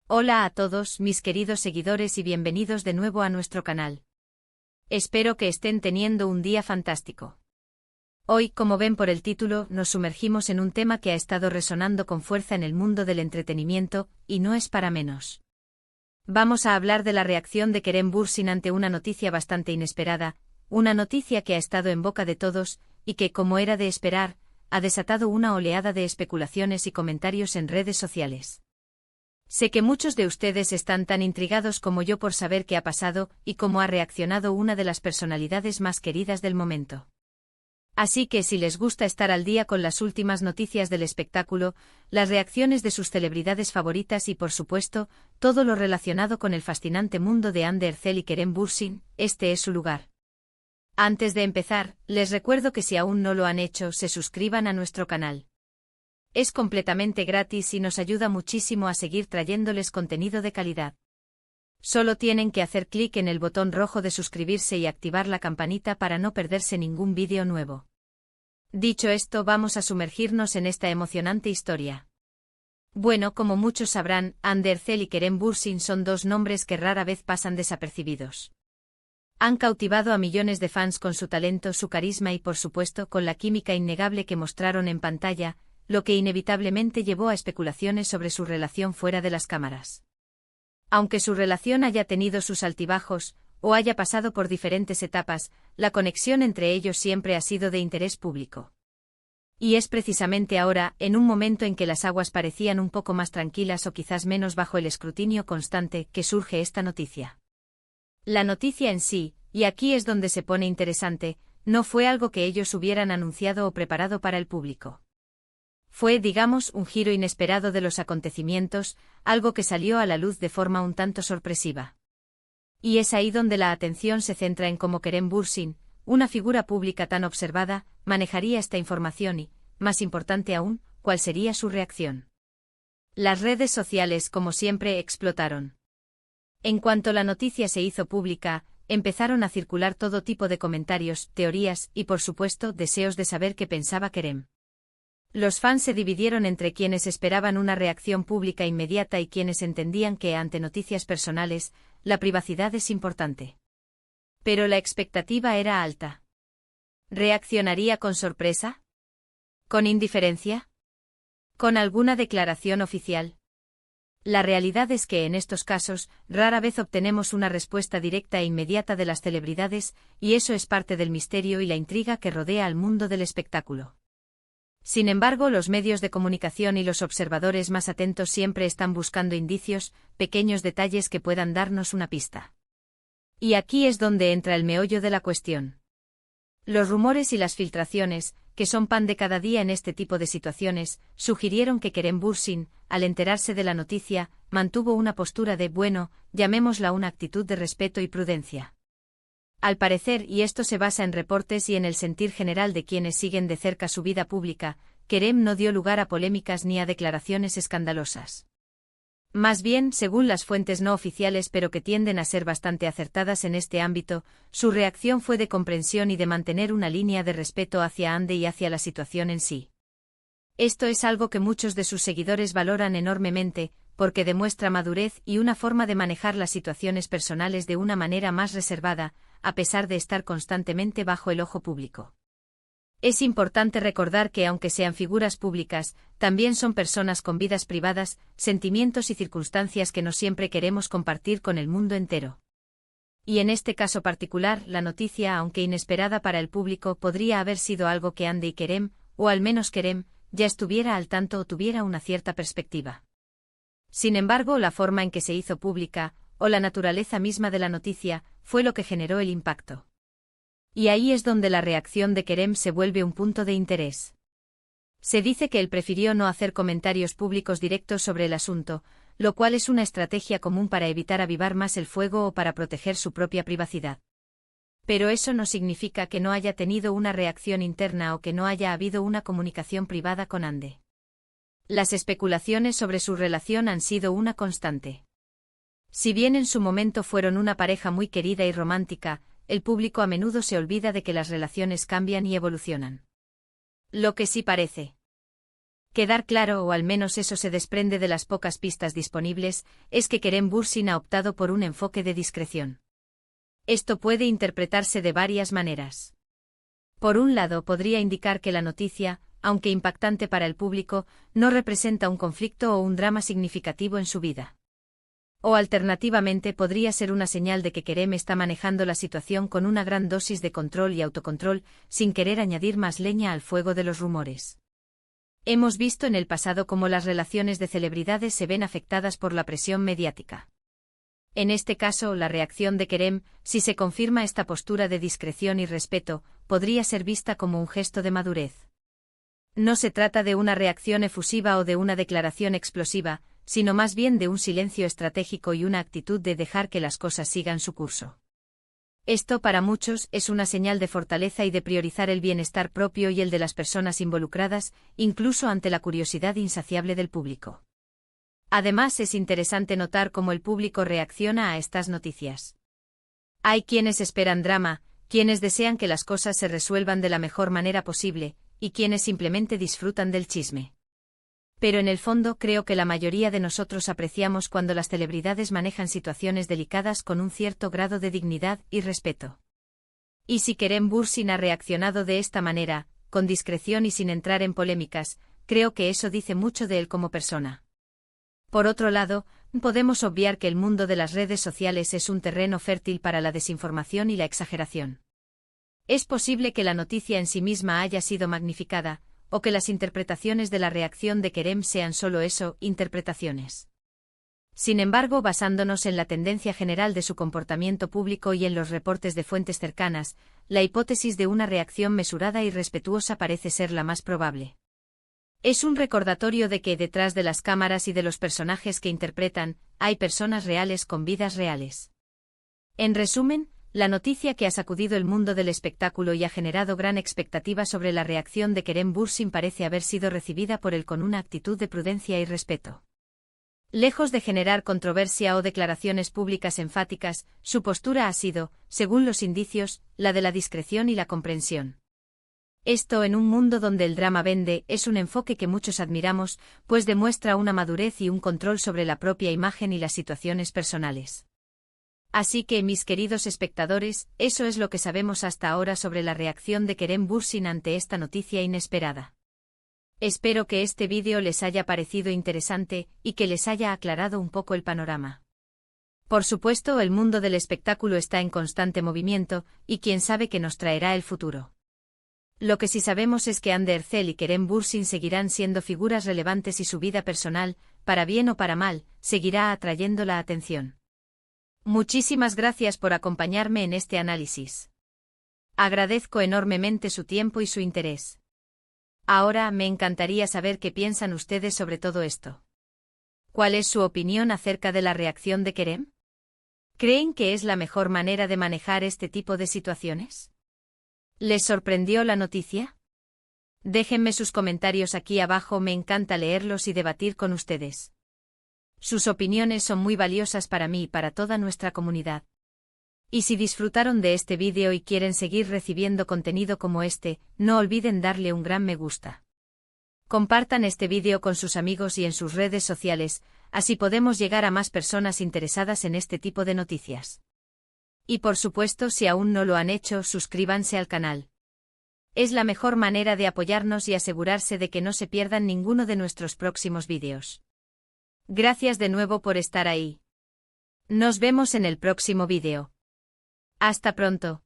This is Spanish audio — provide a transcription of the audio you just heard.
Hola a todos mis queridos seguidores y bienvenidos de nuevo a nuestro canal. Espero que estén teniendo un día fantástico. Hoy, como ven por el título, nos sumergimos en un tema que ha estado resonando con fuerza en el mundo del entretenimiento, y no es para menos. Vamos a hablar de la reacción de Kerem Bürsin ante una noticia bastante inesperada, una noticia que ha estado en boca de todos, y que, como era de esperar, ha desatado una oleada de especulaciones y comentarios en redes sociales. Sé que muchos de ustedes están tan intrigados como yo por saber qué ha pasado y cómo ha reaccionado una de las personalidades más queridas del momento. Así que si les gusta estar al día con las últimas noticias del espectáculo, las reacciones de sus celebridades favoritas y por supuesto, todo lo relacionado con el fascinante mundo de Hande Erçel y Kerem Bürsin, este es su lugar. Antes de empezar, les recuerdo que si aún no lo han hecho, se suscriban a nuestro canal. Es completamente gratis y nos ayuda muchísimo a seguir trayéndoles contenido de calidad. Solo tienen que hacer clic en el botón rojo de suscribirse y activar la campanita para no perderse ningún vídeo nuevo. Dicho esto, vamos a sumergirnos en esta emocionante historia. Bueno, como muchos sabrán, Hande Erçel y Kerem Bürsin son dos nombres que rara vez pasan desapercibidos. Han cautivado a millones de fans con su talento, su carisma y por supuesto con la química innegable que mostraron en pantalla, lo que inevitablemente llevó a especulaciones sobre su relación fuera de las cámaras. Aunque su relación haya tenido sus altibajos, o haya pasado por diferentes etapas, la conexión entre ellos siempre ha sido de interés público. Y es precisamente ahora, en un momento en que las aguas parecían un poco más tranquilas o quizás menos bajo el escrutinio constante, que surge esta noticia. La noticia en sí, y aquí es donde se pone interesante, no fue algo que ellos hubieran anunciado o preparado para el público. Fue, digamos, un giro inesperado de los acontecimientos, algo que salió a la luz de forma un tanto sorpresiva. Y es ahí donde la atención se centra en cómo Kerem Bürsin, una figura pública tan observada, manejaría esta información y, más importante aún, cuál sería su reacción. Las redes sociales, como siempre, explotaron. En cuanto la noticia se hizo pública, empezaron a circular todo tipo de comentarios, teorías y, por supuesto, deseos de saber qué pensaba Kerem. Los fans se dividieron entre quienes esperaban una reacción pública inmediata y quienes entendían que, ante noticias personales, la privacidad es importante. Pero la expectativa era alta. ¿Reaccionaría con sorpresa? ¿Con indiferencia? ¿Con alguna declaración oficial? La realidad es que en estos casos, rara vez obtenemos una respuesta directa e inmediata de las celebridades, y eso es parte del misterio y la intriga que rodea al mundo del espectáculo. Sin embargo, los medios de comunicación y los observadores más atentos siempre están buscando indicios, pequeños detalles que puedan darnos una pista. Y aquí es donde entra el meollo de la cuestión. Los rumores y las filtraciones, que son pan de cada día en este tipo de situaciones, sugirieron que Kerem Bürsin, al enterarse de la noticia, mantuvo una postura de, bueno, llamémosla una actitud de respeto y prudencia. Al parecer, y esto se basa en reportes y en el sentir general de quienes siguen de cerca su vida pública, Kerem no dio lugar a polémicas ni a declaraciones escandalosas. Más bien, según las fuentes no oficiales pero que tienden a ser bastante acertadas en este ámbito, su reacción fue de comprensión y de mantener una línea de respeto hacia Hande y hacia la situación en sí. Esto es algo que muchos de sus seguidores valoran enormemente, porque demuestra madurez y una forma de manejar las situaciones personales de una manera más reservada, a pesar de estar constantemente bajo el ojo público. Es importante recordar que aunque sean figuras públicas, también son personas con vidas privadas, sentimientos y circunstancias que no siempre queremos compartir con el mundo entero. Y en este caso particular, la noticia, aunque inesperada para el público, podría haber sido algo que Hande y Kerem, o al menos Kerem, ya estuviera al tanto o tuviera una cierta perspectiva. Sin embargo, la forma en que se hizo pública, o la naturaleza misma de la noticia, fue lo que generó el impacto. Y ahí es donde la reacción de Kerem se vuelve un punto de interés. Se dice que él prefirió no hacer comentarios públicos directos sobre el asunto, lo cual es una estrategia común para evitar avivar más el fuego o para proteger su propia privacidad. Pero eso no significa que no haya tenido una reacción interna o que no haya habido una comunicación privada con Hande. Las especulaciones sobre su relación han sido una constante. Si bien en su momento fueron una pareja muy querida y romántica, el público a menudo se olvida de que las relaciones cambian y evolucionan. Lo que sí parece Quedar claro, o al menos eso se desprende de las pocas pistas disponibles, es que Kerem Bürsin ha optado por un enfoque de discreción. Esto puede interpretarse de varias maneras. Por un lado, podría indicar que la noticia, aunque impactante para el público, no representa un conflicto o un drama significativo en su vida. O alternativamente podría ser una señal de que Kerem está manejando la situación con una gran dosis de control y autocontrol, sin querer añadir más leña al fuego de los rumores. Hemos visto en el pasado cómo las relaciones de celebridades se ven afectadas por la presión mediática. En este caso, la reacción de Kerem, si se confirma esta postura de discreción y respeto, podría ser vista como un gesto de madurez. No se trata de una reacción efusiva o de una declaración explosiva, sino más bien de un silencio estratégico y una actitud de dejar que las cosas sigan su curso. Esto para muchos es una señal de fortaleza y de priorizar el bienestar propio y el de las personas involucradas, incluso ante la curiosidad insaciable del público. Además, es interesante notar cómo el público reacciona a estas noticias. Hay quienes esperan drama, quienes desean que las cosas se resuelvan de la mejor manera posible, y quienes simplemente disfrutan del chisme. Pero en el fondo creo que la mayoría de nosotros apreciamos cuando las celebridades manejan situaciones delicadas con un cierto grado de dignidad y respeto. Y si Kerem Bürsin ha reaccionado de esta manera, con discreción y sin entrar en polémicas, creo que eso dice mucho de él como persona. Por otro lado, podemos obviar que el mundo de las redes sociales es un terreno fértil para la desinformación y la exageración. Es posible que la noticia en sí misma haya sido magnificada, o que las interpretaciones de la reacción de Kerem sean solo eso, interpretaciones. Sin embargo, basándonos en la tendencia general de su comportamiento público y en los reportes de fuentes cercanas, la hipótesis de una reacción mesurada y respetuosa parece ser la más probable. Es un recordatorio de que detrás de las cámaras y de los personajes que interpretan, hay personas reales con vidas reales. En resumen, la noticia que ha sacudido el mundo del espectáculo y ha generado gran expectativa sobre la reacción de Kerem Bürsin parece haber sido recibida por él con una actitud de prudencia y respeto. Lejos de generar controversia o declaraciones públicas enfáticas, su postura ha sido, según los indicios, la de la discreción y la comprensión. Esto, en un mundo donde el drama vende, es un enfoque que muchos admiramos, pues demuestra una madurez y un control sobre la propia imagen y las situaciones personales. Así que, mis queridos espectadores, eso es lo que sabemos hasta ahora sobre la reacción de Kerem Bürsin ante esta noticia inesperada. Espero que este vídeo les haya parecido interesante y que les haya aclarado un poco el panorama. Por supuesto, el mundo del espectáculo está en constante movimiento, y quién sabe qué nos traerá el futuro. Lo que sí sabemos es que Hande Erçel y Kerem Bürsin seguirán siendo figuras relevantes y su vida personal, para bien o para mal, seguirá atrayendo la atención. Muchísimas gracias por acompañarme en este análisis. Agradezco enormemente su tiempo y su interés. Ahora me encantaría saber qué piensan ustedes sobre todo esto. ¿Cuál es su opinión acerca de la reacción de Kerem? ¿Creen que es la mejor manera de manejar este tipo de situaciones? ¿Les sorprendió la noticia? Déjenme sus comentarios aquí abajo, me encanta leerlos y debatir con ustedes. Sus opiniones son muy valiosas para mí y para toda nuestra comunidad. Y si disfrutaron de este vídeo y quieren seguir recibiendo contenido como este, no olviden darle un gran me gusta. Compartan este vídeo con sus amigos y en sus redes sociales, así podemos llegar a más personas interesadas en este tipo de noticias. Y por supuesto, si aún no lo han hecho, suscríbanse al canal. Es la mejor manera de apoyarnos y asegurarse de que no se pierdan ninguno de nuestros próximos vídeos. Gracias de nuevo por estar ahí. Nos vemos en el próximo vídeo. Hasta pronto.